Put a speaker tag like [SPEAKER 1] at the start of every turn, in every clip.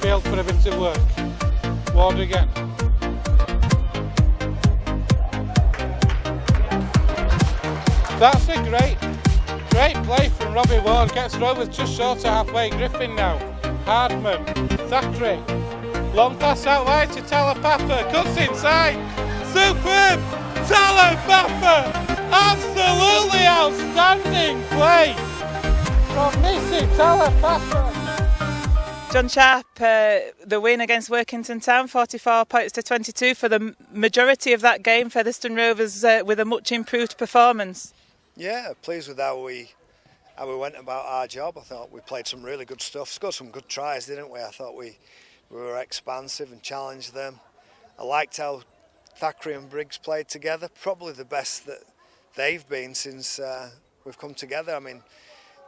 [SPEAKER 1] field for a bit of work. Ward again. That's a great play from Robbie Ward. Gets Rovers just short of halfway. Griffin now. Hardman. Thackeray. Long pass out wide to Talapapa. Cuts inside. Superb! Talapapa! Absolutely outstanding play from Missy Talapapa.
[SPEAKER 2] John Sharp, the win against Workington Town, 44 points to 22 for the majority of that game. Featherstone Rovers with a much improved performance.
[SPEAKER 3] Yeah, pleased with how we went about our job. I thought we played some really good stuff. Scored some good tries, didn't we? I thought we were expansive and challenged them. I liked how Thackeray and Briggs played together. Probably the best that they've been since we've come together. I mean,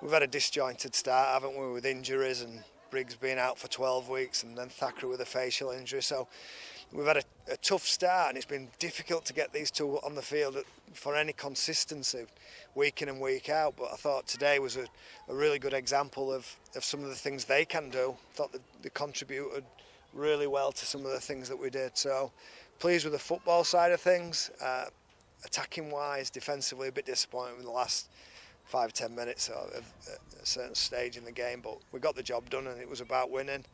[SPEAKER 3] we've had a disjointed start, haven't we, with injuries and Briggs being out for 12 weeks and then Thackeray with a facial injury. So we've had a tough start, and it's been difficult to get these two on the field for any consistency week in and week out. But I thought today was a really good example of some of the things they can do. I thought that they contributed really well to some of the things that we did. So pleased with the football side of things. Attacking wise, defensively a bit disappointed in the last 5-10 minutes of a certain stage in the game, but we got the job done and it was about winning.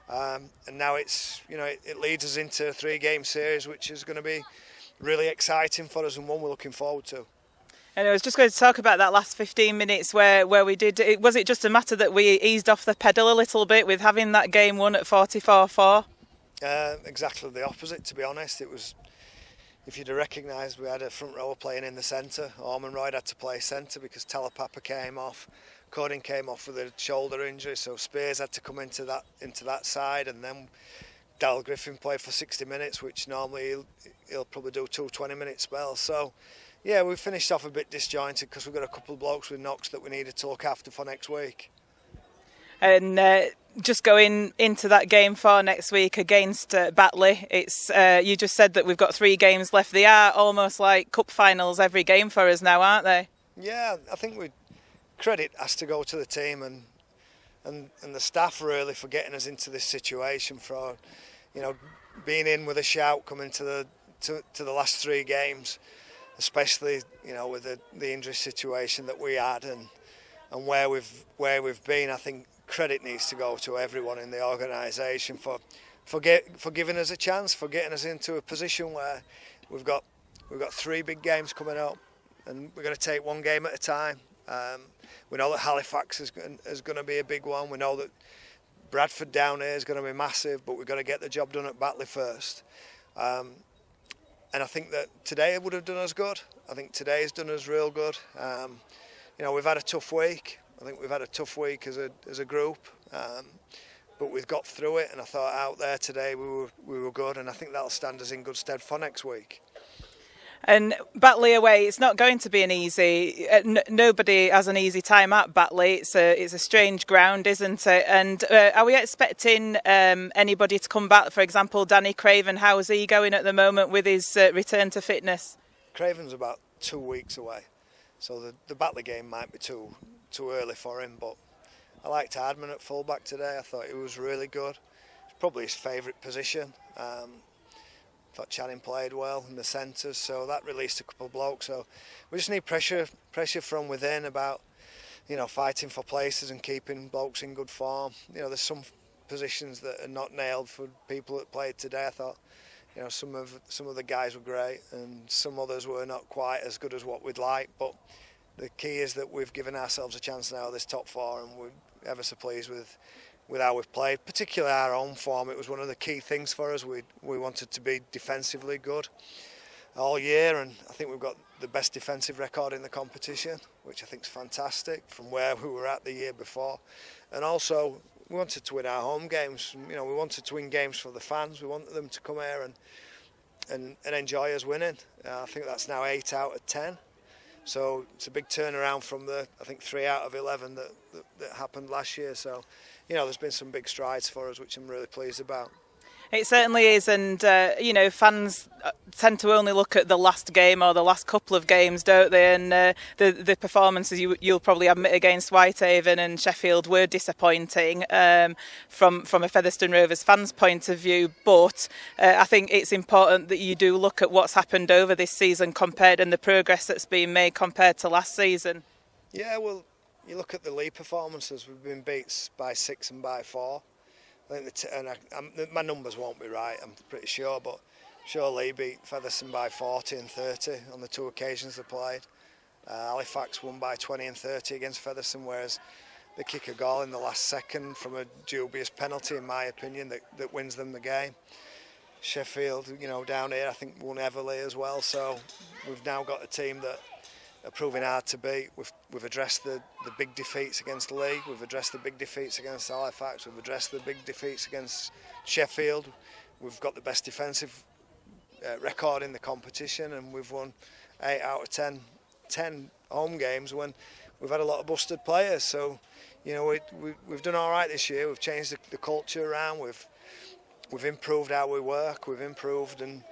[SPEAKER 3] And now it's, it leads us into a 3-game series, which is going to be really exciting for us and one we're looking forward to.
[SPEAKER 2] And I was just going to talk about that last 15 minutes where we did. Was it just a matter that we eased off the pedal a little bit with having that game won at 44-4?
[SPEAKER 3] Exactly the opposite, to be honest. It was, if you'd have recognised, we had a front rower playing in the centre. Ormonroyd had to play centre because Talapapa came off. Cording came off with a shoulder injury, so Spears had to come into that side, and then Dal Griffin played for 60 minutes, which normally he'll probably do 2 20-minute spells. So yeah, we finished off a bit disjointed because we've got a couple of blokes with knocks that we needed to look after for next week.
[SPEAKER 2] And just going into that game for next week against Batley, it's you just said that we've got 3 games left. They are almost like cup finals every game for us now, aren't they?
[SPEAKER 3] Yeah, I think credit has to go to the team and the staff really for getting us into this situation, for being in with a shout coming to the last 3 games, especially with the injury situation that we had and where we've been. I think credit needs to go to everyone in the organisation for giving us a chance, for getting us into a position where we've got 3 big games coming up, and we're going to take 1 game at a time. We know that Halifax is going to be a big one. We know that Bradford down here is going to be massive, but we've got to get the job done at Batley first. And I think that today would have done us good. I think today's done us real good. We've had a tough week. I think we've had a tough week as a group, but we've got through it. And I thought out there today we were good, and I think that'll stand us in good stead for next week.
[SPEAKER 2] And Batley away, it's not going to be an easy. Nobody has an easy time at Batley. It's a strange ground, isn't it? And are we expecting anybody to come back? For example, Danny Craven. How is he going at the moment with his return to fitness?
[SPEAKER 3] Craven's about 2 weeks away, so the Batley game might be too early for him. But I liked Hardman at fullback today. I thought he was really good. It's probably his favourite position. I thought Channing played well in the centres, so that released a couple of blokes. So we just need pressure from within about, fighting for places and keeping blokes in good form. There's some positions that are not nailed for people that played today. I thought, some of the guys were great, and some others were not quite as good as what we'd like. But the key is that we've given ourselves a chance now at this top 4, and we're ever so pleased with how we've played, particularly our own form. It was one of the key things for us. We wanted to be defensively good all year, and I think we've got the best defensive record in the competition, which I think is fantastic from where we were at the year before. And also, we wanted to win our home games. We wanted to win games for the fans. We wanted them to come here and enjoy us winning. I think that's now 8 out of 10. So it's a big turnaround from the 3 out of 11 that happened last year. So there's been some big strides for us, which I'm really pleased about.
[SPEAKER 2] It certainly is, and you know, fans tend to only look at the last game or the last couple of games, don't they? And the performances you'll probably admit against Whitehaven and Sheffield were disappointing from a Featherstone Rovers fans' point of view. But I think it's important that you do look at what's happened over this season compared, and the progress that's been made compared to last season.
[SPEAKER 3] Yeah, well, you look at the league performances. We've been beat by 6 and by 4. I think my numbers won't be right, I'm pretty sure, but I'm sure Lee beat Featherstone by 40 and 30 on the 2 occasions they played. Halifax won by 20 and 30 against Featherstone, whereas they kick a goal in the last second from a dubious penalty, in my opinion, that wins them the game. Sheffield, you know, down here, I think won heavily as well. So we've now got a team that are proving hard to beat. We've addressed the big defeats against League, we've addressed the big defeats against Halifax, we've addressed the big defeats against Sheffield. We've got the best defensive record in the competition, and we've won 8 out of 10 home games when we've had a lot of busted players. So, you know, we've done all right this year. We've changed the culture around. We've improved how we work. We've improved and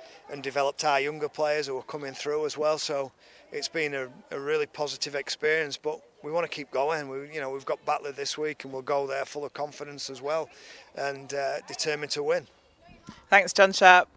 [SPEAKER 3] developed our younger players who are coming through as well. So it's been a really positive experience, but we want to keep going. We've got Batley this week, and we'll go there full of confidence as well, and determined to win.
[SPEAKER 2] Thanks, John Sharp.